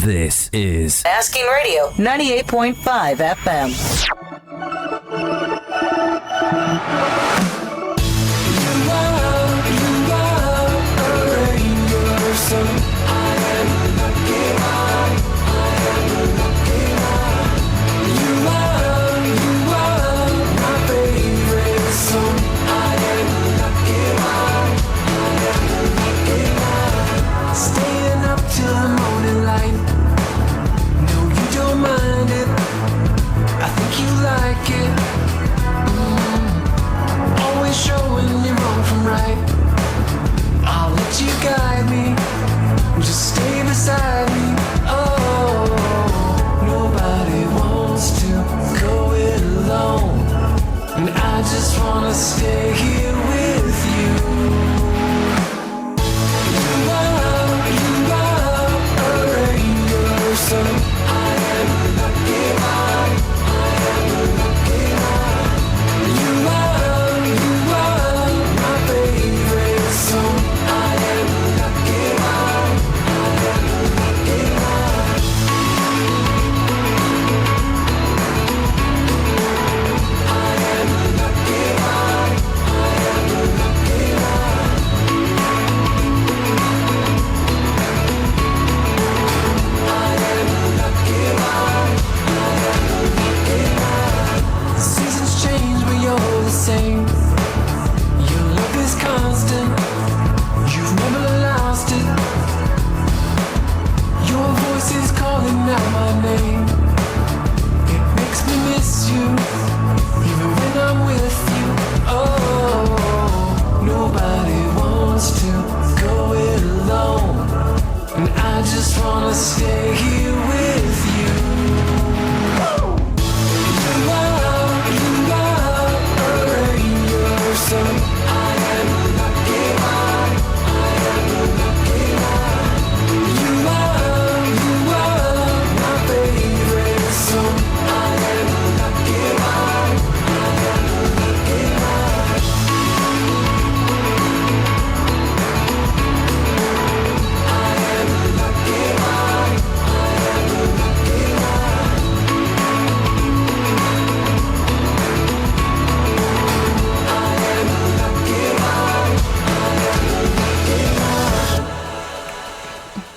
This is Asking Radio 98.5 FM. Staying up till the morning light. No, you don't mind it. I think you like it. Always showing you wrong from right. I'll let you guide me. Just stay beside me. Oh, nobody wants to go it alone, and I just wanna stay here with you. So I am a lucky one. I am a lucky one. You are my favorite song. I am a lucky one. I am a lucky one. I am a lucky one. I am a lucky one. Seasons change, but you're the same. Your love is constant. You've never lost it. Your voice is calling out my name. It makes me miss you, even when I'm with you. Oh, nobody wants to go it alone, and I just wanna stay here with you. So I am a lucky one. I am a lucky one. You are my favorite song. I am a lucky one. I am a lucky one. I am a lucky one. I am a lucky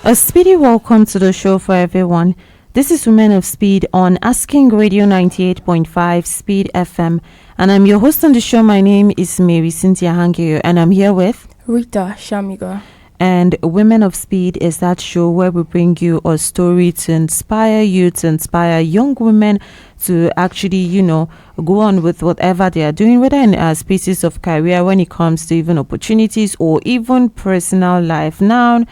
A speedy welcome to the show for everyone. This is Women of Speed on Asking Radio 98.5 Speed FM, and I'm your host on the show. My name is Marysyntia Hangeior, and I'm here with Rita Shamiga. And Women of Speed is that show where we bring you a story to inspire you, to inspire young women to actually, go on with whatever they are doing, whether in spaces of career, when it comes to even opportunities or even personal life. Now,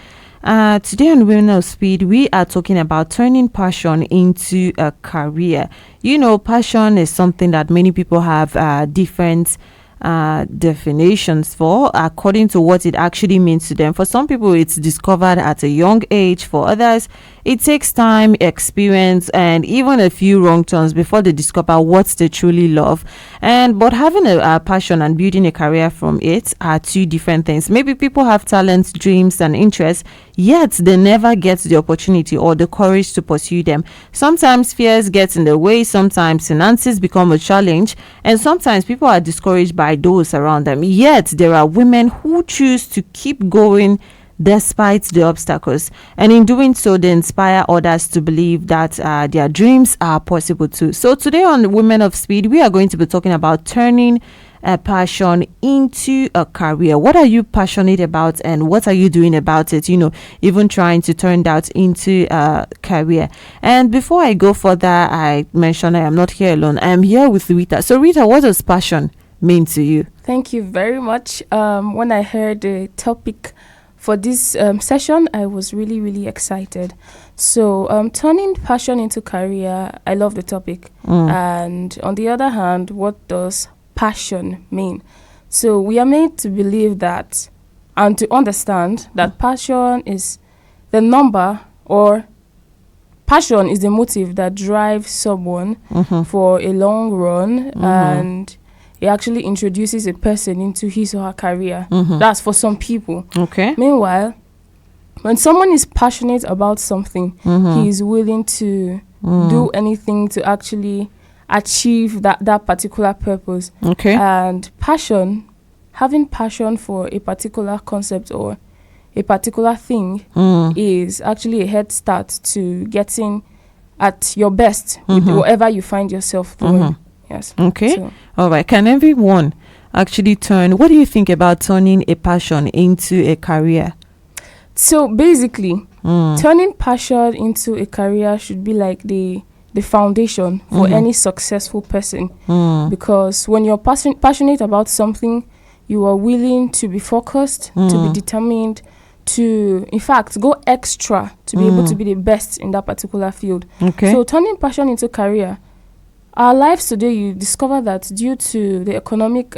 today on Women of Speed, we are talking about turning passion into a career. Passion is something that many people have different definitions for according to what it actually means to them. For some people, it's discovered at a young age. For others, it takes time, experience, and even a few wrong turns before they discover what they truly love. But having a passion and building a career from it are two different things. Maybe people have talents, dreams, and interests, yet they never get the opportunity or the courage to pursue them. Sometimes fears get in the way, sometimes finances become a challenge, and sometimes people are discouraged by those around them. Yet there are women who choose to keep going despite the obstacles, and in doing so they inspire others to believe that their dreams are possible too. So today on Women of Speed, we are going to be talking about turning a passion into a career. What are you passionate about, and what are you doing about it? Even trying to turn that into a career. And before I go further, I mentioned I am not here alone. I am here with Rita. So Rita, what does passion mean to you? Thank you very much. When I heard the topic for this session, I was really, really excited. So turning passion into career, I love the topic. And on the other hand, what does passion mean? So we are made to believe that and to understand that passion is the number, or passion is the motive that drives someone for a long run, and it actually introduces a person into his or her career. That's for some people. Okay. Meanwhile, when someone is passionate about something, he is willing to do anything to actually achieve that particular purpose. Okay. And having passion for a particular concept or a particular thing is actually a head start to getting at your best with whatever you find yourself doing. Yes. Okay. So, All right. Can everyone actually what do you think about turning a passion into a career? so basically, turning passion into a career should be like the foundation for any successful person. Because when you're passionate about something, you are willing to be focused, to be determined, to, in fact, go extra to be able to be the best in that particular field. Okay. So turning passion into career, our lives today, you discover that due to the economic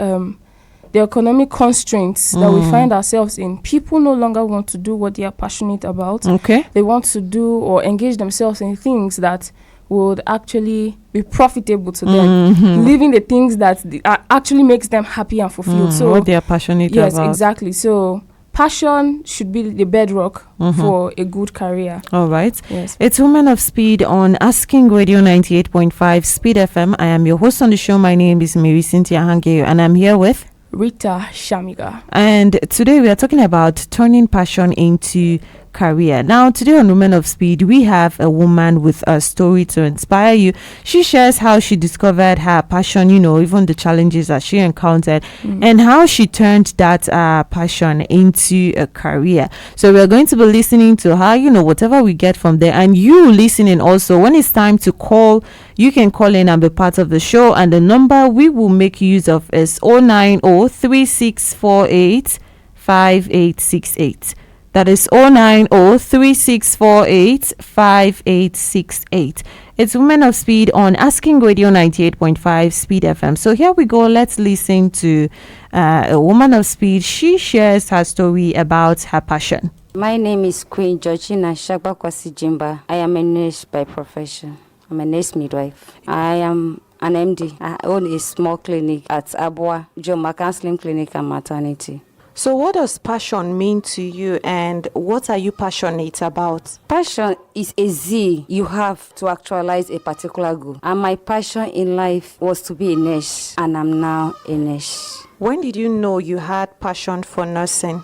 constraints that we find ourselves in, people no longer want to do what they are passionate about. Okay. They want to do or engage themselves in things that would actually be profitable to them, living the things that actually makes them happy and fulfilled. So what they are passionate about. yes, exactly. So passion should be the bedrock for a good career. All right. Yes. It's Women of Speed on Asking Radio 98.5 Speed FM. I am your host on the show. My name is Marysyntia Hangeior, and I'm here with Rita Shamiga. And today we are talking about turning passion into career. Now, today on Women of Speed, we have a woman with a story to inspire you. She shares how she discovered her passion, even the challenges that she encountered, and how she turned that passion into a career. So we're going to be listening to her, whatever we get from there. And you listening also, when it's time to call, you can call in and be part of the show. And the number we will make use of is 090-3648-5868. That is 090-3648-5868. It's Women of Speed on Asking Radio 98.5 Speed FM. So here we go. Let's listen to a woman of speed. She shares her story about her passion. My name is Queen Georgina Shagbakwasi Jimba. I am a nurse by profession. I'm a nurse midwife. I am an MD. I own a small clinic at Abua, Joma Counseling Clinic and Maternity. So what does passion mean to you, and what are you passionate about? Passion is a zeal you have to actualize a particular goal. And my passion in life was to be a nurse, and I'm now a nurse. When did you know you had passion for nursing?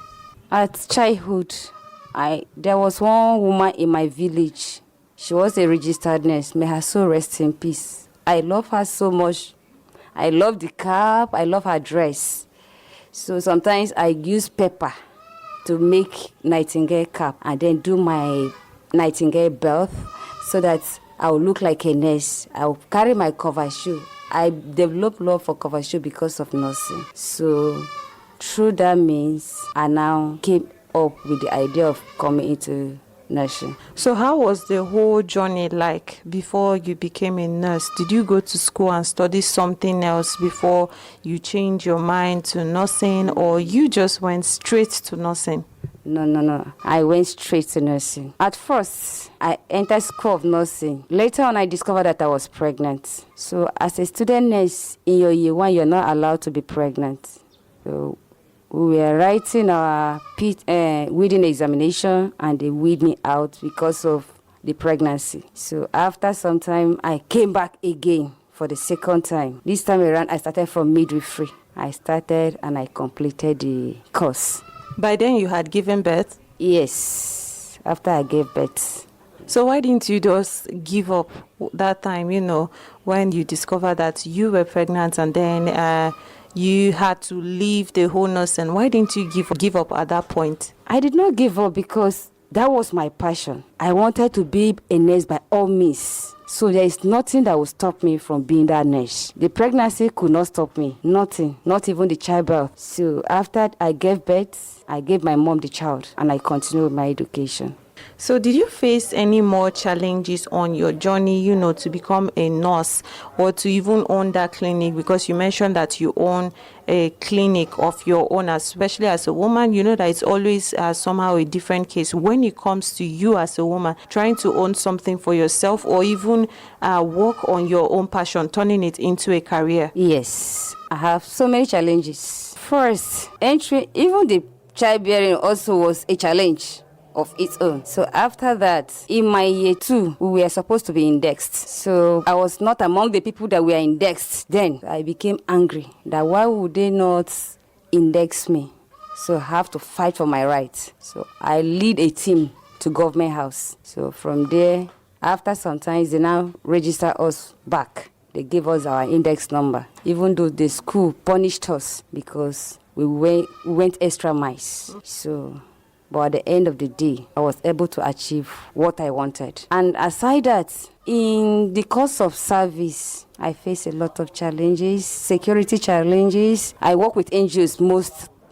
At childhood, there was one woman in my village. She was a registered nurse. May her soul rest in peace. I love her so much. I love the cap. I love her dress. So sometimes I use paper to make nightingale cap and then do my nightingale belt so that I will look like a nurse. I will carry my cover shoe. I developed love for cover shoe because of nursing. So through that means, I now came up with the idea of coming into nursing. So how was the whole journey like before you became a nurse? Did you go to school and study something else before you changed your mind to nursing, or you just went straight to nursing? No. I went straight to nursing. At first, I entered school of nursing. Later on, I discovered that I was pregnant. So as a student nurse in your year one, you're not allowed to be pregnant. So we were writing our weeding examination, and they weed me out because of the pregnancy. So after some time, I came back again for the second time. This time around, I started from midwifery. I started and I completed the course. By then you had given birth? Yes, after I gave birth. So why didn't you just give up that time, when you discovered that you were pregnant and then you had to leave the whole nursing? Why didn't you give up at that point? I did not give up because that was my passion. I wanted to be a nurse by all means. So there is nothing that will stop me from being that nurse. The pregnancy could not stop me. Nothing. Not even the childbirth. So after I gave birth, I gave my mom the child and I continued with my education. So did you face any more challenges on your journey, to become a nurse or to even own that clinic? Because you mentioned that you own a clinic of your own, especially as a woman, that it's always somehow a different case when it comes to you as a woman trying to own something for yourself or even work on your own passion, turning it into a career. Yes, I have so many challenges. First, entry, even the childbearing also was a challenge. of its own. So after that, in my year 2, we were supposed to be indexed. So I was not among the people that were indexed. Then I became angry that why would they not index me? So I have to fight for my rights. So I lead a team to government house. So from there, after some time, they now register us back. They gave us our index number, even though the school punished us because we went extra miles. So, but at the end of the day, I was able to achieve what I wanted. And aside that, in the course of service, I face a lot of challenges, security challenges. I work with NGOs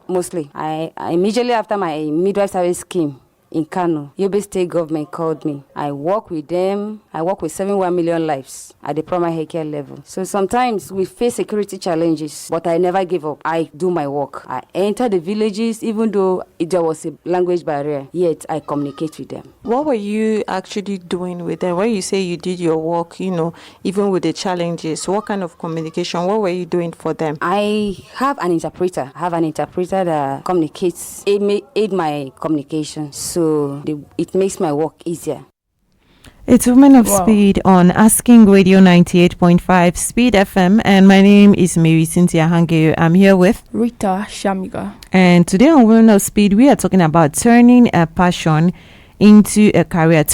mostly. I immediately after my midwife service scheme in Kano, Yobe State government called me. I work with them. I work with 71 million lives at the primary health care level. So sometimes we face security challenges, but I never give up. I do my work. I enter the villages, even though there was a language barrier, yet I communicate with them. What were you actually doing with them? When you say you did your work, even with the challenges, what kind of communication, what were you doing for them? I have an interpreter. That communicates, aid my communication. So it makes my work easier. It's Women of Speed on Asking Radio 98.5 Speed FM, and my name is Marysyntia Hangeior. I'm here with Rita Shamiga. And today on Women of Speed, we are talking about turning a passion into a career,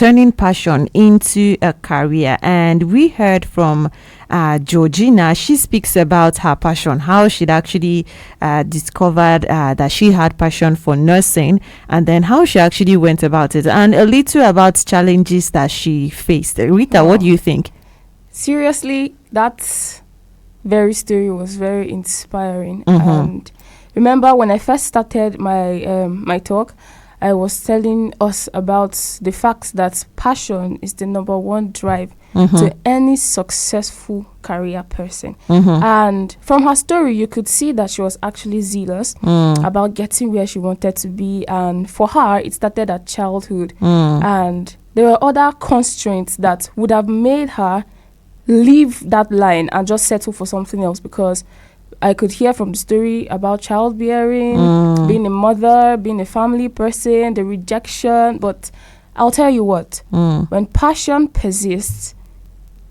And we heard from Georgina. She speaks about her passion, how she'd actually discovered that she had passion for nursing, and then how she actually went about it, and a little about challenges that she faced. Rita, what do you think? Seriously, that very story was very inspiring. And remember, when I first started my talk, I was telling us about the fact that passion is the number one drive to any successful career person. And from her story, you could see that she was actually zealous about getting where she wanted to be. And for her, it started at childhood. And there were other constraints that would have made her leave that line and just settle for something else, because I could hear from the story about childbearing, being a mother, being a family person, the rejection. But I'll tell you what, when passion persists,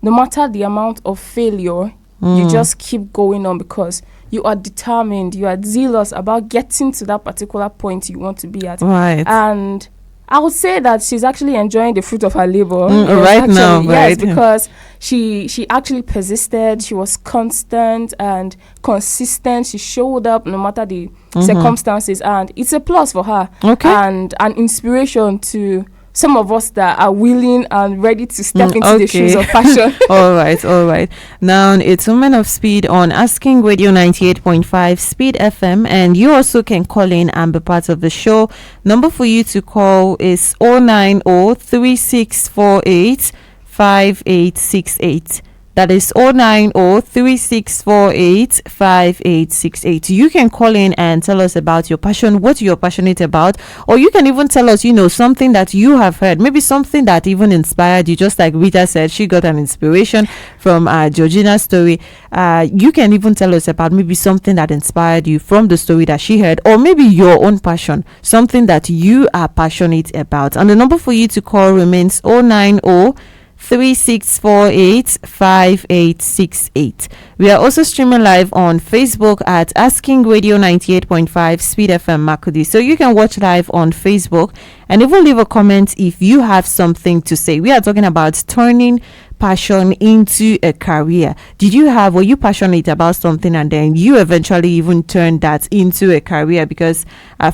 no matter the amount of failure, you just keep going on because you are determined, you are zealous about getting to that particular point you want to be at. Right. And I would say that she's actually enjoying the fruit of her labor now. Yes, because she actually persisted. She was constant and consistent. She showed up no matter the circumstances, and it's a plus for her. And an inspiration to some of us that are willing and ready to step into the shoes of passion. All right. Now, it's Women of Speed on Asking Radio 98.5 Speed FM, and you also can call in and be part of the show. Number for you to call is 090-3648-5868. That is 090-3648-5868. You can call in and tell us about your passion, what you're passionate about, or you can even tell us, something that you have heard, maybe something that even inspired you, just like Rita said, she got an inspiration from Georgina's story. You can even tell us about maybe something that inspired you from the story that she heard, or maybe your own passion, something that you are passionate about. And the number for you to call remains 090-3648-5868. We are also streaming live on Facebook at Asking Radio 98.5 Speed FM Makudi. So you can watch live on Facebook and even leave a comment if you have something to say. We are talking about turning passion into a career. Were you passionate about something and then you eventually even turned that into a career? Because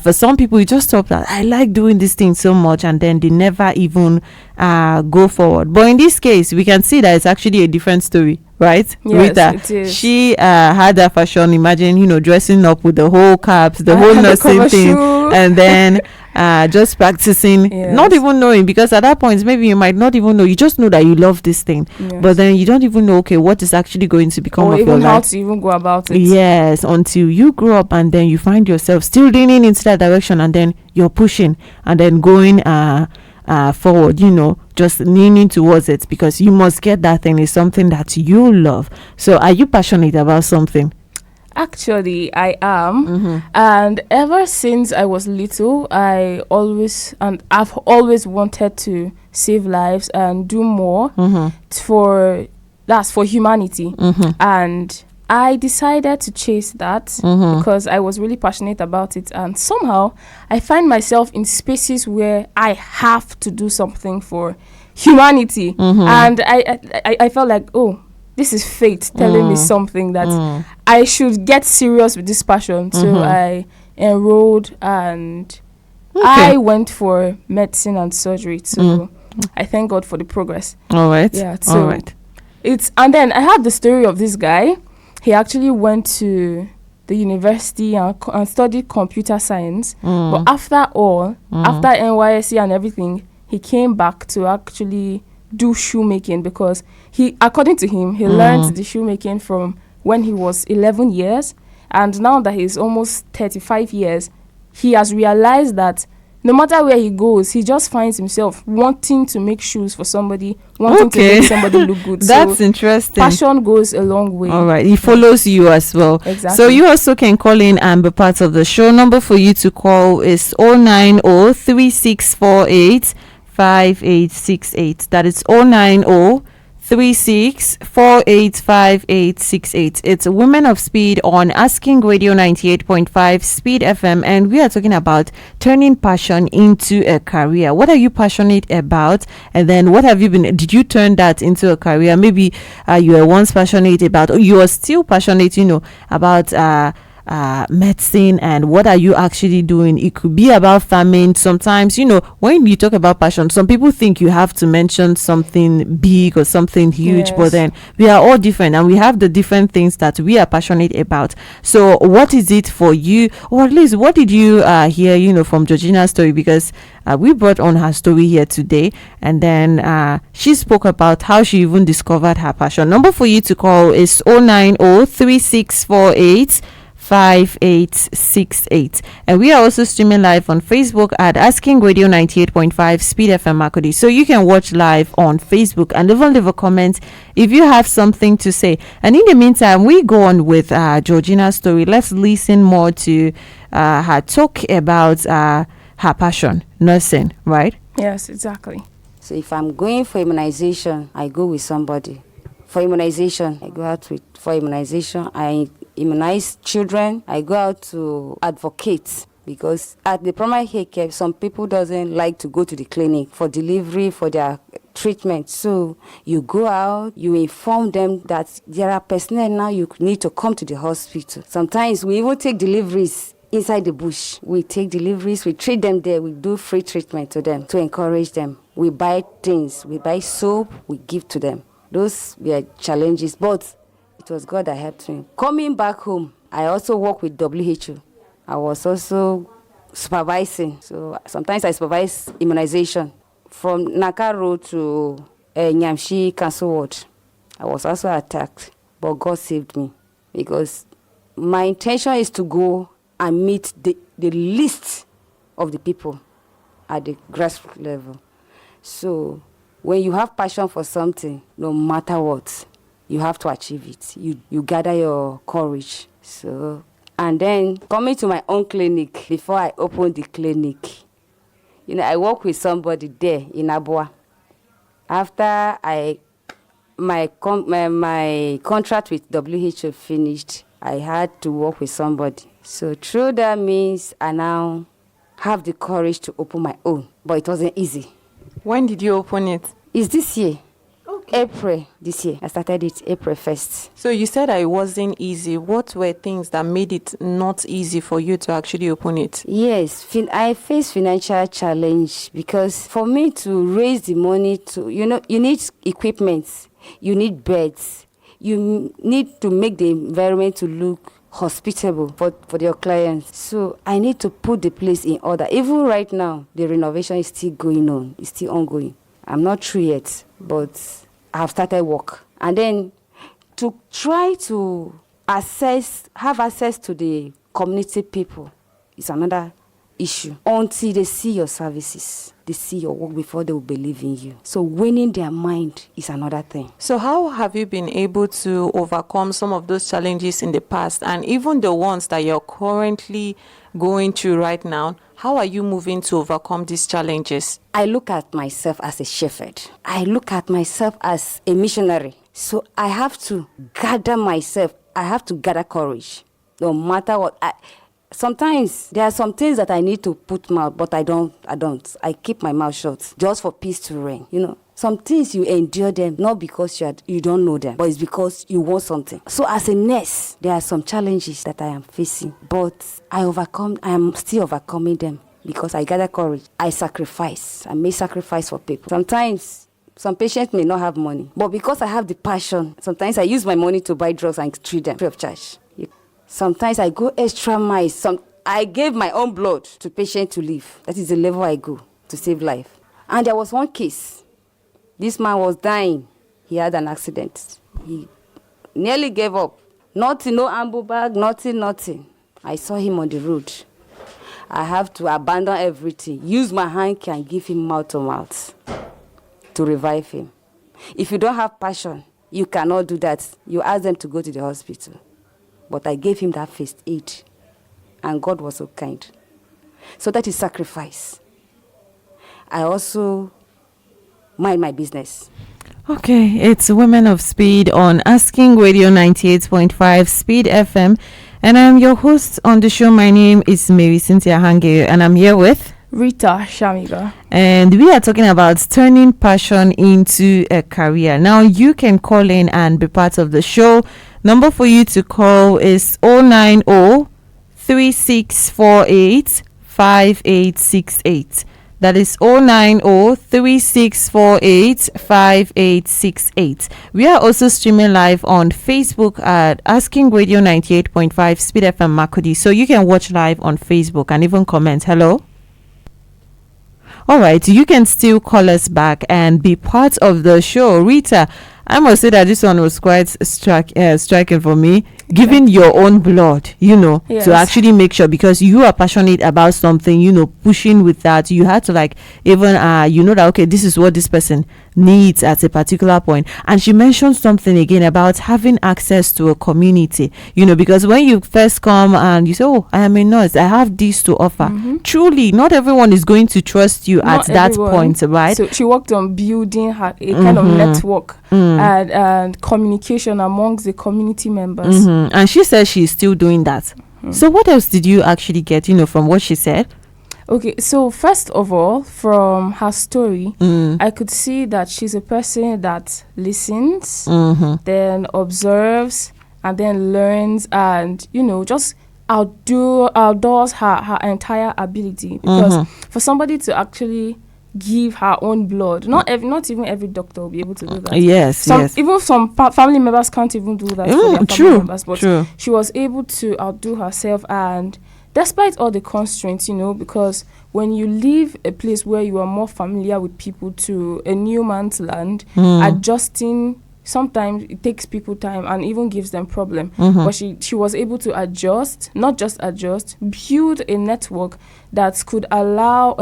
for some people, you just stop that I like doing this thing so much, and then they never even go forward. But in this case, we can see that it's actually a different story, right? Yes, Rita, it is. she had that fashion. Imagine, dressing up with the whole caps, the whole nursing thing, and then just practicing, not even knowing, because at that point maybe you might not even know. You just know that you love this thing, but then you don't even know what is actually going to become of your life, how to even go about it. Yes, until you grow up and then you find yourself still leaning into that direction, and then you're pushing and then going forward, just leaning towards it, because you must get that thing. Is something that you love. So are you passionate about something? Actually, I am, and ever since I was little, I've always wanted to save lives and do more for humanity, and I decided to chase that because I was really passionate about it, and somehow I find myself in spaces where I have to do something for humanity, and I felt like, oh, this is fate telling me something that I should get serious with this passion. So I enrolled and I went for medicine and surgery. So I thank God for the progress. All right. Yeah. So and then I had the story of this guy. He actually went to the university and studied computer science. But after NYSC and everything, he came back to actually do shoemaking because according to him, he learned the shoemaking from when he was 11 years. And now that he's almost 35 years, he has realized that no matter where he goes, he just finds himself wanting to make shoes for somebody, wanting to make somebody look good. That's so interesting. Passion goes a long way. All right. He follows you as well. Exactly. So you also can call in and be part of the show. Number for you to call is 090-3648-5868. That is 090-3648-5868. It's Women of Speed on Asking Radio 98.5 Speed FM, and we are talking about turning passion into a career. What are you passionate about? And then what have you been? Did you turn that into a career? Maybe you were once passionate about, or you are still passionate, about medicine, and what are you actually doing? It could be about farming. Sometimes, when you talk about passion, some people think you have to mention something big or something huge, but then we are all different and we have the different things that we are passionate about. So what is it for you? Or at least what did you hear, from Georgina's story? Because we brought on her story here today, and then she spoke about how she even discovered her passion. Number for you to call is 090-3648 5868, and we are also streaming live on Facebook at Asking Radio 98.5 Speed FM Makodi. So you can watch live on Facebook and even leave a comment if you have something to say. And in the meantime, we go on with Georgina's story. Let's listen more to her talk about her passion, nursing, right? Yes, exactly. So if I'm going for immunization, I go with somebody. For immunization, I go out for immunization. I immunize children. I go out to advocate, because at the primary care, some people doesn't like to go to the clinic for delivery, for their treatment. So you go out, you inform them that there are personnel now, you need to come to the hospital. Sometimes we even take deliveries inside the bush. We take deliveries, we treat them there, we do free treatment to them to encourage them. We buy things, we buy soap, we give to them. Those were challenges, but it was God that helped me. Coming back home, I also work with WHO. I was also supervising. So sometimes I supervise immunization from Naka Road to Nyamshi Council Ward. I was also attacked, but God saved me, because my intention is to go and meet the least of the people at the grassroots level. So when you have passion for something, no matter what, you have to achieve it. You gather your courage. So, and then coming to my own clinic, before I opened the clinic, I work with somebody there in Abua. After my contract with WHO finished, I had to work with somebody. So through that means I now have the courage to open my own, but it wasn't easy. When did you open it? It's this year. Okay. April this year. I started it April 1st. So you said that it wasn't easy. What were things that made it not easy for you to actually open it? Yes, I faced financial challenge, because for me to raise the money you need equipment, you need beds, you need to make the environment to look hospitable for your clients. So I need to put the place in order. Even right now, the renovation is still going on. It's still ongoing. I'm not through yet, but I have started work. And then to try to have access to the community people is another issue until they see your services. They see your work before they will believe in you. So winning their mind is another thing. So how have you been able to overcome some of those challenges in the past, and even the ones that you're currently going through right now? How are you moving to overcome these challenges? I look at myself as a shepherd. I look at myself as a missionary. So I have to gather myself. I have to gather courage. No matter what. Sometimes there are some things that I need to put mouth, but I don't. I keep my mouth shut just for peace to reign. Some things you endure them not because you don't know them, but it's because you want something. So as a nurse, there are some challenges that I am facing, but I am still overcoming them because I gather courage. I sacrifice. I make sacrifice for people. Sometimes some patients may not have money, but because I have the passion, sometimes I use my money to buy drugs and treat them free of charge. Sometimes I go extra miles. I gave my own blood to patients to live. That is the level I go to save life. And there was one case. This man was dying. He had an accident. He nearly gave up. Nothing, no ambu bag, nothing. I saw him on the road. I have to abandon everything, use my hand and give him mouth to mouth to revive him. If you don't have passion, you cannot do that. You ask them to go to the hospital. But I gave him that first aid, and God was so kind. So that is sacrifice. I also mind my business. Okay, it's Women of Speed on Asking Radio 98.5 Speed FM, and I'm your host on the show. My name is Marysyntia Hangeior, and I'm here with Rita Shamiga. And we are talking about turning passion into a career. Now, you can call in and be part of the show. Number for you to call is 090-3648-5868. That is 090-3648-5868. We are also streaming live on Facebook at Asking Radio 98.5 Speed FM Makudi. So you can watch live on Facebook and even comment. Hello? All right, you can still call us back and be part of the show. Rita, I must say that this one was quite striking for me. Giving your own blood, Yes. to actually make sure, because you are passionate about something, pushing with that. You had to even, that, okay, this is what this person needs at a particular point. And she mentioned something again about having access to a community, because when you first come and you say, oh, I am a nurse, I have this to offer. Mm-hmm. Truly, not everyone is going to trust you not at that everyone. point, right? So she worked on building her a kind of network and communication amongst the community members. And she says she's still doing that. So what else did you actually get, from what she said? Okay, so first of all, from her story, I could see that she's a person that listens, then observes, and then learns, and just outdoors her entire ability. Because for somebody to actually give her own blood, not even every doctor will be able to do that. Yes. Even some family members can't even do that for their family members. But she was able to outdo herself, and despite all the constraints, because when you leave a place where you are more familiar with people to a new man's land, adjusting, sometimes it takes people time and even gives them problem. But she was able to adjust, not just adjust, build a network that could allow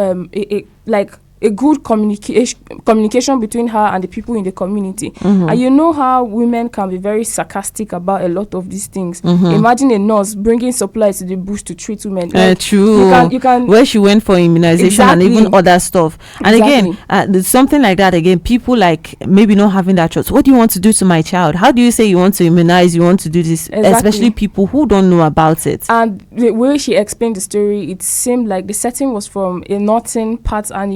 a good communication between her and the people in the community. And you know how women can be very sarcastic about a lot of these things. Imagine a nurse bringing supplies to the bush to treat women. True. You can where she went for immunization and even other stuff. And again, something like that, again, people maybe not having that trust. What do you want to do to my child? How do you say you want to immunize, you want to do this? Especially people who don't know about it. And the way she explained the story, it seemed like the setting was from a northern part, and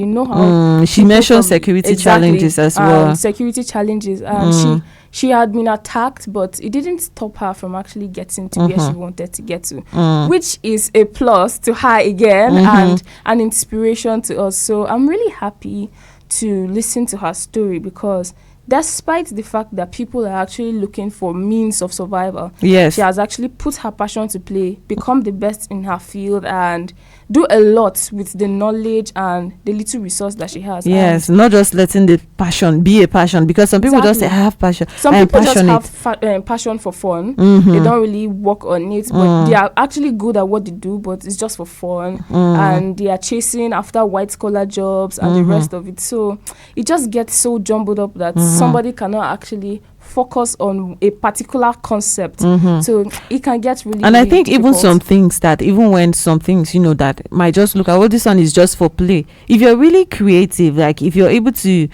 she mentioned security challenges as well. Security challenges. And she had been attacked, but it didn't stop her from actually getting to where she wanted to get to, which is a plus to her again and an inspiration to us. So I'm really happy to listen to her story, because despite the fact that people are actually looking for means of survival, Yes. she has actually put her passion to play, become the best in her field, and do a lot with the knowledge and the little resource that she has. Yes, And not just letting the passion be a passion, because some people just say, I Exactly. have passion. some I am people just passionate. have passion for fun. Mhm. They don't really work on it, but they are actually good at what they do, but it's just for fun. And they are chasing after white collar jobs and the rest of it. So it just gets so jumbled up that somebody cannot actually focus on a particular concept. So it can get really, And I really think even difficult. some things that, even when some things, that might just look at, well, this one is just for play. If you're really creative, like if you're able to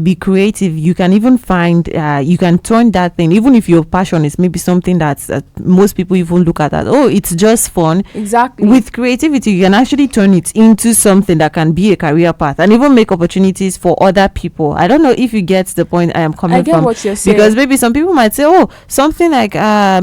be creative, you can even find, you can turn that thing, even if your passion is maybe something that's most people even look at that, oh, it's just fun. Exactly. With creativity, you can actually turn it into something that can be a career path and even make opportunities for other people. I don't know if you get the point I am coming I get from. what you're saying. Because maybe some people might say, oh, something like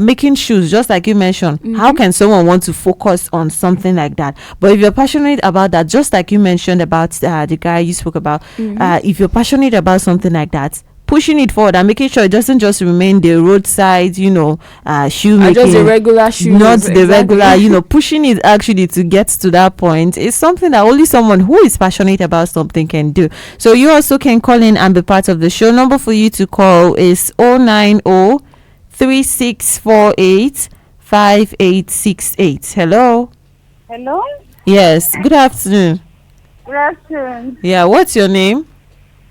making shoes, just like you mentioned. How can someone want to focus on something like that? But if you're passionate about that, just like you mentioned about the guy you spoke about, if you're passionate about something like that, pushing it forward and making sure it doesn't just remain the roadside, shoemaking. And just the regular shoes. Not the Exactly. regular, pushing it actually to get to that point is something that only someone who is passionate about something can do. So you also can call in and be part of the show. Number for you to call is 090-3648-5868. Hello. Hello? Yes. Good afternoon. Good afternoon. Yeah. What's your name?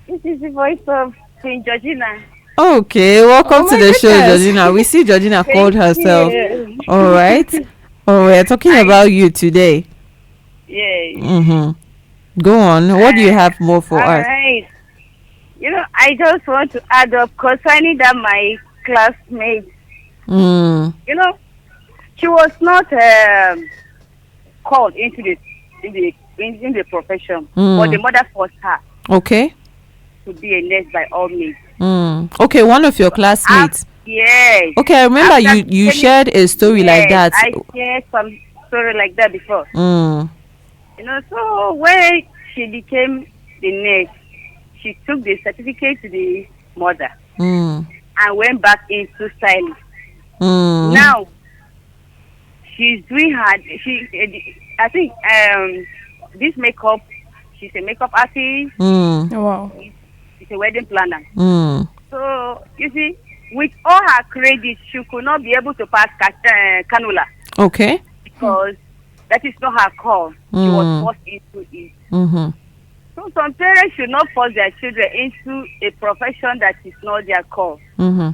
This is the voice of Queen Georgina. Okay. Welcome Oh to my the show, goodness. Georgina. We see Georgina called herself. you. All right. Oh, we're talking about you today. Yes. Go on. What do you have more for All us? right. I just want to add up concerning that my classmate. Mm. She was not called into the profession, but the mother forced her Okay. to be a nurse by all means. Okay, one of your classmates. Yes. Okay, I remember After you telling- shared a story like Yes, that. I shared some story like that before. Mm. So when she became the nurse, she took the certificate to the mother Mm. and went back into styling. Mm. Now she's doing her. I think this makeup. She's a makeup artist. Mm. Oh, wow. She's a wedding planner. Mm. So you see, with all her credits, she could not be able to pass cannula Okay. because that is not her call. She was forced into it. Mm-hmm. So some parents should not force their children into a profession that is not their call. Mm-hmm.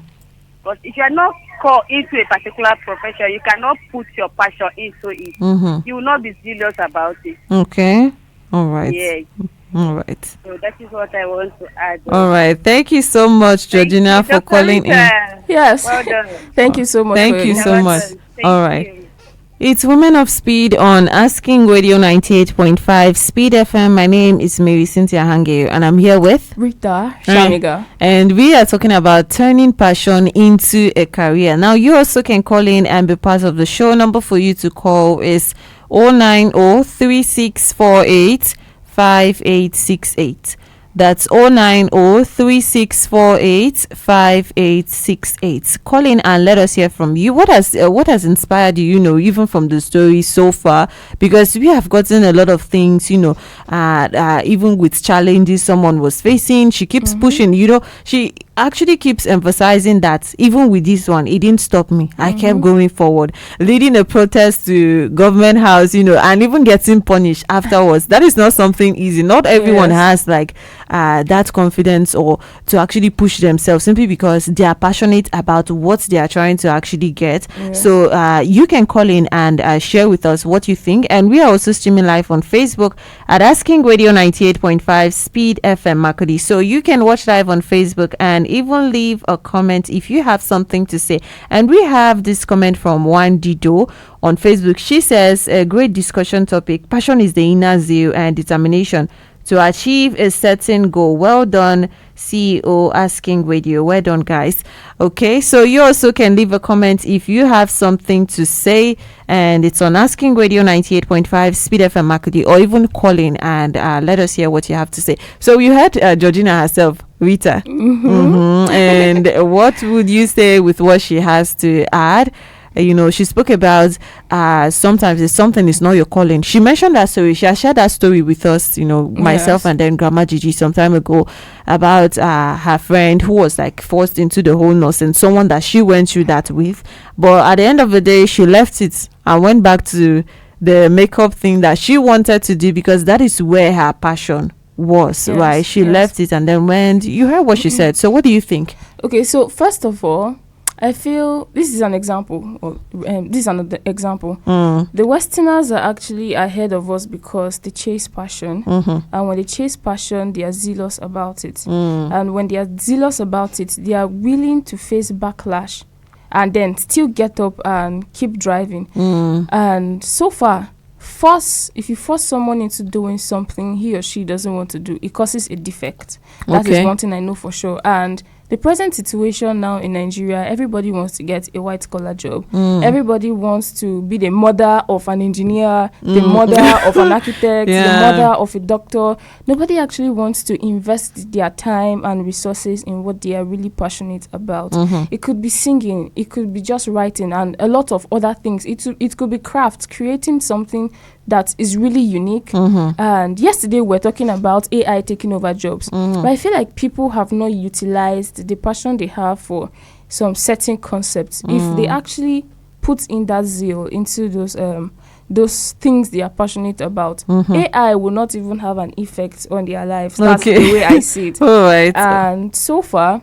But if you are not called into a particular profession, you cannot put your passion into it. Mm-hmm. You will not be serious about it. Okay. All right. Yes. All right. So that is what I want to add. All right. Thank you so much, Thank Georgina, you, for Dr. calling in. Rita. Yes. Well done. Thank you so much. Thank for you your so Well much. done. Thank All right. you. It's Women of Speed on Asking Radio 98.5 Speed FM. My name is Marysyntia Hangeior, and I'm here with Rita Shamiga. and we are talking about turning passion into a career. Now, you also can call in and be part of the show. Number for you to call is 090-3648-5868. That's 090-3648-5868. Call in and let us hear from you. What has inspired you, even from the story so far? Because we have gotten a lot of things, even with challenges someone was facing. She keeps pushing, she actually keeps emphasizing that even with this one, it didn't stop me. I kept going forward, leading a protest to government house, and even getting punished afterwards. That is not something easy. Not everyone has like that confidence or to actually push themselves simply because they are passionate about what they are trying to actually get. So you can call in and share with us what you think. And we are also streaming live on Facebook at Asking Radio 98.5 Speed FM Makodi. So you can watch live on Facebook and even leave a comment if you have something to say. And we have this comment from Juan Dido on Facebook. She says, a great discussion topic. Passion is the inner zeal and determination to achieve a certain goal. Well done, CEO Asking Radio. Well done, guys. Okay, so you also can leave a comment if you have something to say, and it's on Asking Radio 98.5 Speed FM Makudi, or even call in and let us hear what you have to say. So you heard Georgina herself, Rita. And what would you say with what she has to add? She spoke about sometimes if something is not your calling. She mentioned that story. She has shared that story with us, myself and then Grandma Gigi some time ago, about her friend who was like forced into the whole nurse, and someone that she went through that with. But at the end of the day, she left it and went back to the makeup thing that she wanted to do, because that is where her passion was. Yes, right? She left it and then went. You heard what she said. So what do you think? Okay, so first of all, I feel this is an example, or this is another example. The Westerners are actually ahead of us because they chase passion, and when they chase passion, they are zealous about it. And when they are zealous about it, they are willing to face backlash, and then still get up and keep driving. And so far, if you force someone into doing something he or she doesn't want to do, it causes a defect. That is one thing I know for sure. And the present situation now in Nigeria, everybody wants to get a white collar job. Everybody wants to be the mother of an engineer, the mother of an architect, the mother of a doctor. Nobody actually wants to invest their time and resources in what they are really passionate about. It could be singing, it could be just writing, and a lot of other things. It could be craft, creating something that is really unique. And yesterday we're talking about AI taking over jobs. But I feel like people have not utilized the passion they have for some certain concepts. If they actually put in that zeal into those things they are passionate about, AI will not even have an effect on their lives. That's the way I see it. All right. And so far,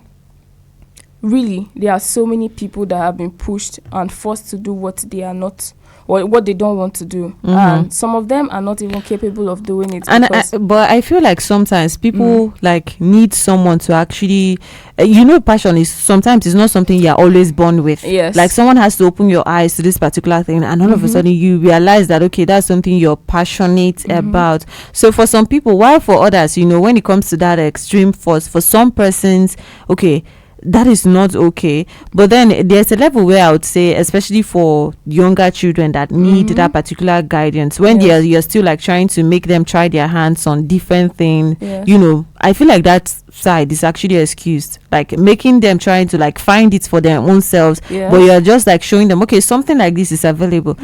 really, there are so many people that have been pushed and forced to do what they are not, or what they don't want to do. And some of them are not even capable of doing it. And but I feel like sometimes people like need someone to actually, passion is sometimes it's not something you're always born with. Yes. Like someone has to open your eyes to this particular thing, and all of a sudden you realize that, okay, that's something you're passionate about. So for some people, while for others, when it comes to that extreme force, for some persons, okay, that is not okay. But then there's a level where I would say, especially for younger children that need that particular guidance, when you're still like trying to make them try their hands on different things, I feel like that side is actually excused, like making them trying to like find it for their own selves. But you're just like showing them, okay, something like this is available.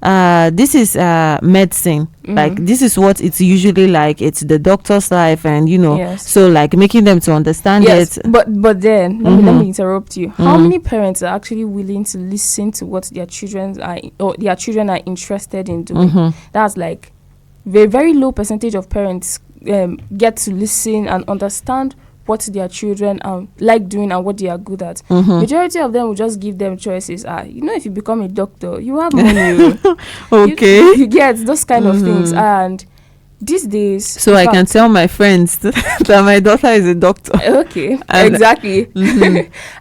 This is medicine, like this is what it's usually like, it's the doctor's life, and so like making them to understand it. But then let me interrupt you. How many parents are actually willing to listen to what their children are interested in doing? That's like a very low percentage of parents get to listen and understand what their children like doing and what they are good at. Majority of them will just give them choices. If you become a doctor, you have money. Okay. You get those kind of things. And these days, so I can tell my friends that my daughter is a doctor. Okay, exactly.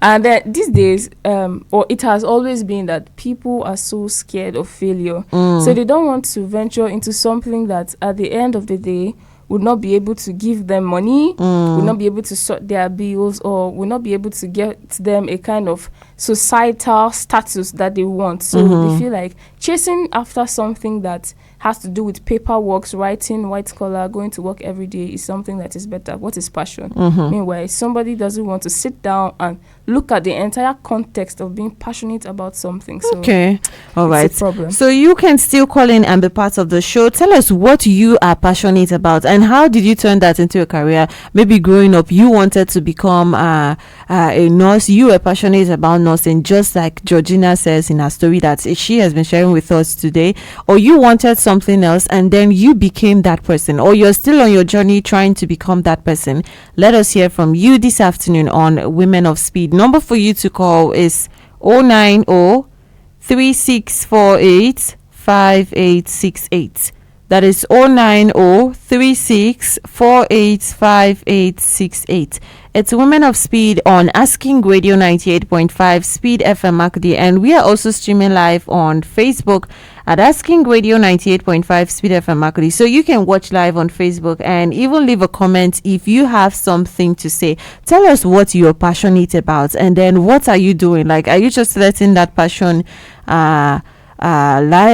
And then these days, or it has always been that people are so scared of failure, so they don't want to venture into something that at the end of the day would not be able to give them money, would not be able to sort their bills, or would not be able to get them a kind of societal status that they want. So they feel like chasing after something that has to do with paperwork, writing, white collar, going to work every day is something that is better. What is passion? Meanwhile, somebody doesn't want to sit down and look at the entire context of being passionate about something. So okay, all right. It's a problem. So you can still call in and be part of the show. Tell us what you are passionate about and how did you turn that into a career. Maybe growing up you wanted to become a nurse. You were passionate about nursing, just like Georgina says in her story that she has been sharing with us today. Or you wanted something else and then you became that person, or you're still on your journey trying to become that person. Let us hear from you this afternoon on Women of Speed. Number for you to call is 090-3648-5868. That is 090-3648-5868. It's Women of Speed on Asking Radio 98.5 Speed FM Makdi, and we are also streaming live on Facebook at Asking Radio 98.5 Speed FM Makudi. So you can watch live on Facebook and even leave a comment if you have something to say. Tell us what you're passionate about, and then what are you doing? Like, are you just letting that passion lie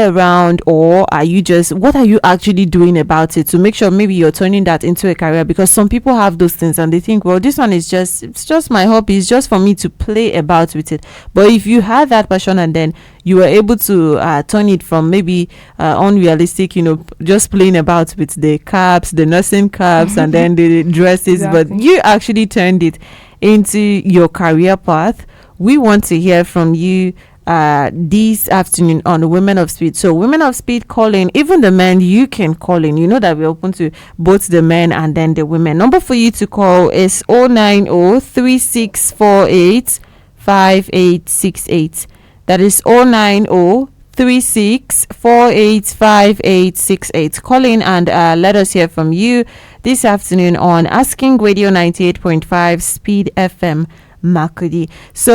around, or what are you actually doing about it to make sure maybe you're turning that into a career? Because some people have those things and they think, well, this one is just my hobby, it's just for me to play about with it. But if you had that passion and then you were able to turn it from maybe unrealistic, just playing about with the caps, the nursing caps, and then the dresses, Exactly. but you actually turned it into your career path. We want to hear from you this afternoon on Women of Speed. So Women of Speed, call in. Even the men, you can call in. You know that we're open to both the men and then the women. Number for you to call is 090-3648-5868. That is 090-3648-5868. Call in and let us hear from you this afternoon on Asking Radio 98.5 Speed FM Makudi. So,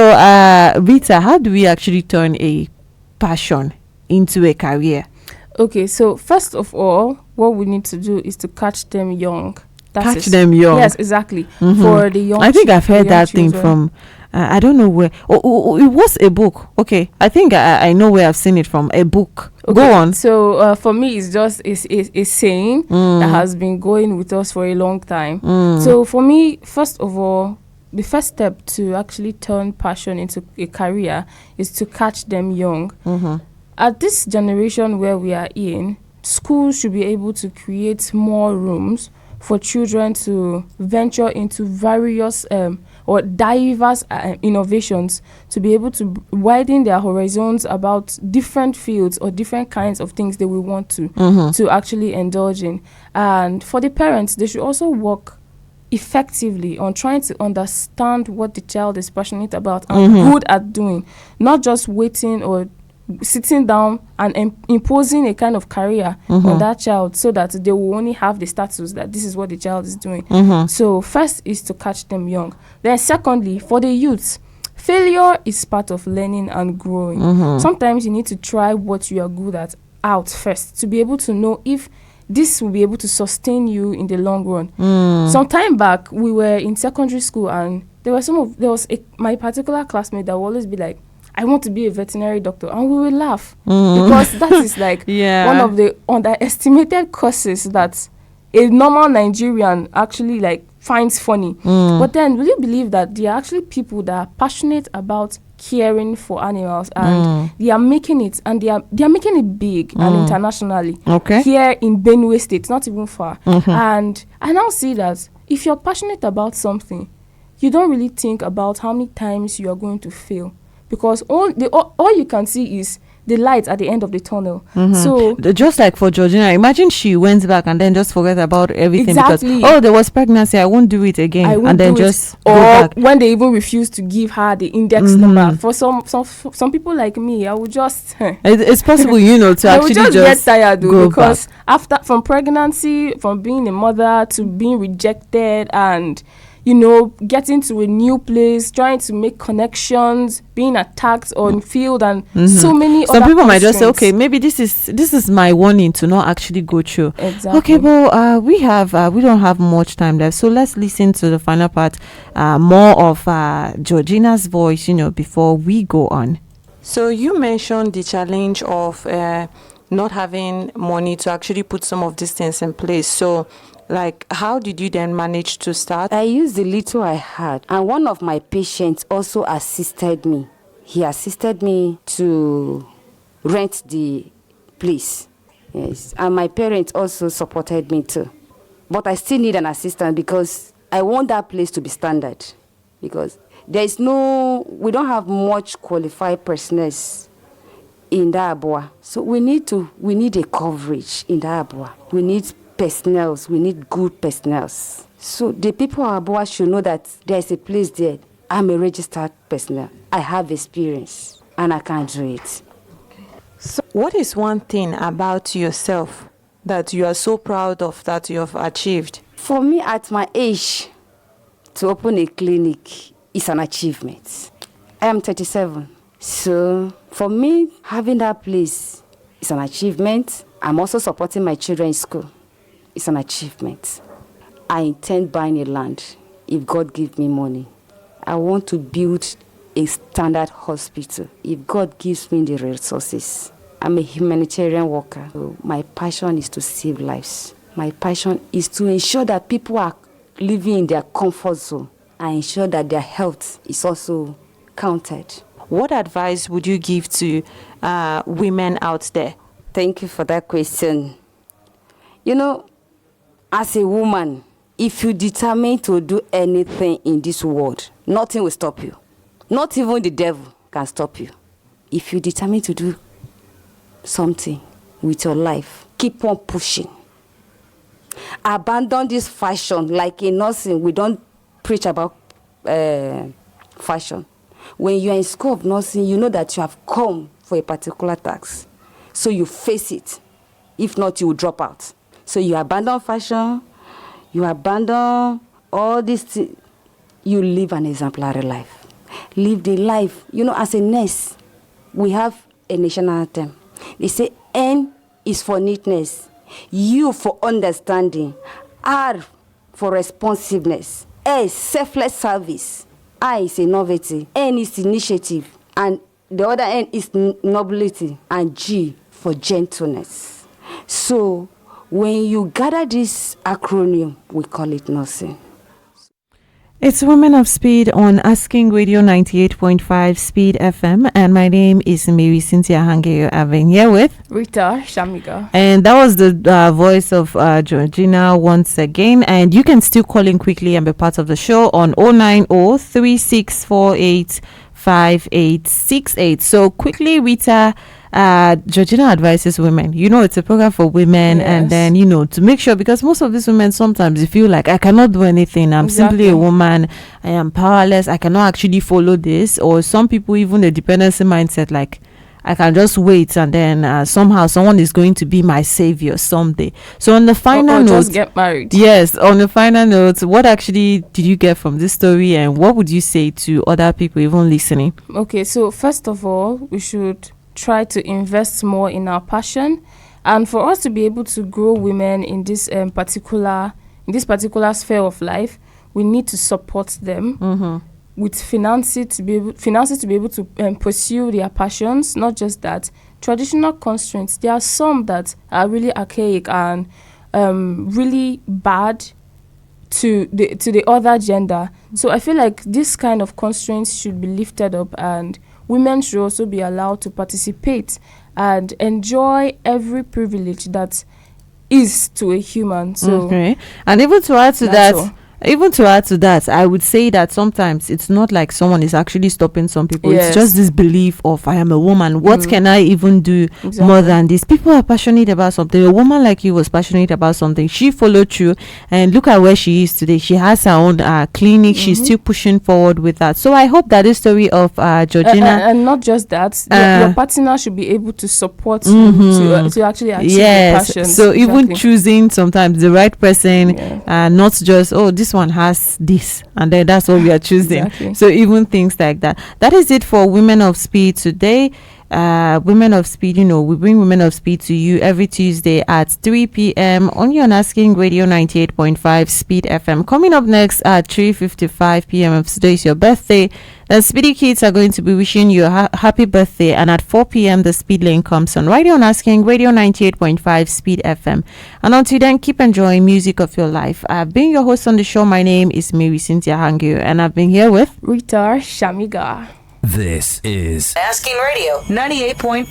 Rita, how do we actually turn a passion into a career? Okay, so first of all, what we need to do is to catch them young. Catch them young. Yes, exactly. For the young. I think I've heard young that thing children. from. I don't know where. Oh, it was a book. Okay, I think I know where I've seen it from. A book. Okay, Go on. So for me, it's just a saying that has been going with us for a long time. So for me, first of all, the first step to actually turn passion into a career is to catch them young. At this generation where we are in, schools should be able to create more rooms for children to venture into various or diverse innovations, to be able to widen their horizons about different fields or different kinds of things they will want to actually indulge in. And for the parents, they should also work effectively on trying to understand what the child is passionate about and good at doing, not just waiting or sitting down and imposing a kind of career on that child so that they will only have the status that this is what the child is doing. So first is to catch them young. Then secondly, for the youths, failure is part of learning and growing. Sometimes you need to try what you are good at out first to be able to know if this will be able to sustain you in the long run. Some time back, we were in secondary school, and there was my particular classmate that would always be like, I want to be a veterinary doctor, and we will laugh because that is like one of the underestimated courses that a normal Nigerian actually like finds funny. But then, will you believe that there are actually people that are passionate about caring for animals, and they are making it, and they are making it big and internationally. Okay. Here in Benue State, not even far. And I now see that if you're passionate about something, you don't really think about how many times you are going to fail, because all you can see is the light at the end of the tunnel. So Just like for Georgina, imagine she went back and then just forget about everything Exactly. because there was pregnancy, I won't do it again, I won't and then do it. just go Or back. when they even refuse to give her the index number. For some people like me, I would just It's possible, to I would actually just get tired though, go because back. from pregnancy, from being a mother to being rejected, and getting to a new place, trying to make connections, being attacked on field, and so many Some other people might just say, constraints. okay, maybe this is my warning to not actually go through. Exactly. Okay, but we don't have much time left, so let's listen to the final part, more of Georgina's voice, before we go on. So you mentioned the challenge of not having money to actually put some of these things in place. So, like, how did you then manage to start? I used the little I had, and one of my patients also assisted me. He assisted me to rent the place. Yes, and my parents also supported me too. But I still need an assistant because I want that place to be standard. Because we don't have much qualified personnel in that Abua. So we need a coverage in that Abua. We need personnels, we need good personnels. So the people at Abua should know that there's a place there. I'm a registered personnel. I have experience and I can do it. So what is one thing about yourself that you are so proud of that you have achieved? For me, at my age, to open a clinic is an achievement. I am 37. So for me, having that place It's an achievement. I'm also supporting my children in school. It's an achievement. I intend buying a land if God gives me money. I want to build a standard hospital if God gives me the resources. I'm a humanitarian worker. So my passion is to save lives. My passion is to ensure that people are living in their comfort zone and ensure that their health is also counted. What advice would you give to women out there? Thank you for that question. You know, as a woman, if you determine to do anything in this world, nothing will stop you. Not even the devil can stop you. If you determine to do something with your life, keep on pushing. Abandon this fashion. Like in nursing, we don't preach about fashion. When you're in school of nursing, you know that you have come for a particular task. So you face it. If not, you will drop out. So you abandon fashion, you abandon all these things. You live an exemplary life. Live the life. You know, as a nurse, we have a national anthem. They say N is for neatness, U for understanding, R for responsiveness, S selfless service, I is innovative, N is initiative, and the other N is nobility, and G for gentleness. So when you gather this acronym, we call it nursing. It's Women of Speed on Asking Radio 98.5 Speed FM, and my name is Marysyntia Hangeior. I've been here with Rita Shamiga. and that was the voice of Georgina once again. And you can still call in quickly and be part of the show on 090-3648-5868. So quickly, Rita, Georgina advises women, you know, it's a program for women, Yes. and then, you know, to make sure, because most of these women sometimes you feel like, I cannot do anything, I'm simply a woman, I am powerless, I cannot actually follow this. Or some people, even the dependency mindset, like, I can just wait and then somehow someone is going to be my savior someday. So on the final Or note, just get married. yes, on the final note, what actually did you get from this story, and what would you say to other people even listening? Okay, so first of all, we should try to invest more in our passion, and for us to be able to grow women in this particular sphere of life, we need to support them with finances to be able to pursue their passions. Not just that, traditional constraints, there are some that are really archaic and really bad to the other gender. So I feel like this kind of constraints should be lifted up, and women should also be allowed to participate and enjoy every privilege that is to a human. So Okay. And even to add to that's that, all. I would say that sometimes it's not like someone is actually stopping some people. Yes. It's just this belief of, I am a woman. What can I even do Exactly. more than this? People are passionate about something. A woman like you was passionate about something. She followed through, and look at where she is today. She has her own clinic. She's still pushing forward with that. So I hope that this story of Georgina, and not just that, your partner should be able to support you to actually achieve your yes, passions. so even Exactly. choosing sometimes the right person, Yeah. not just, oh, this one has this, and then that's what we are choosing. Exactly. So even things like that. That is it for Women of Speed today. Women of Speed, you know, we bring Women of Speed to you every Tuesday at 3 p.m. on your Asking Radio 98.5 Speed FM. Coming up next at 3:55 p.m. if today is your birthday, the Speedy Kids are going to be wishing you a happy birthday, and at 4 p.m. the Speed Lane comes on right on Asking Radio 98.5 Speed FM. And until then, keep enjoying music of your life. I've been your host on the show. My name is Marysyntia Hangeior, and I've been here with Rita Shamiga. This is Asking Radio 98.5.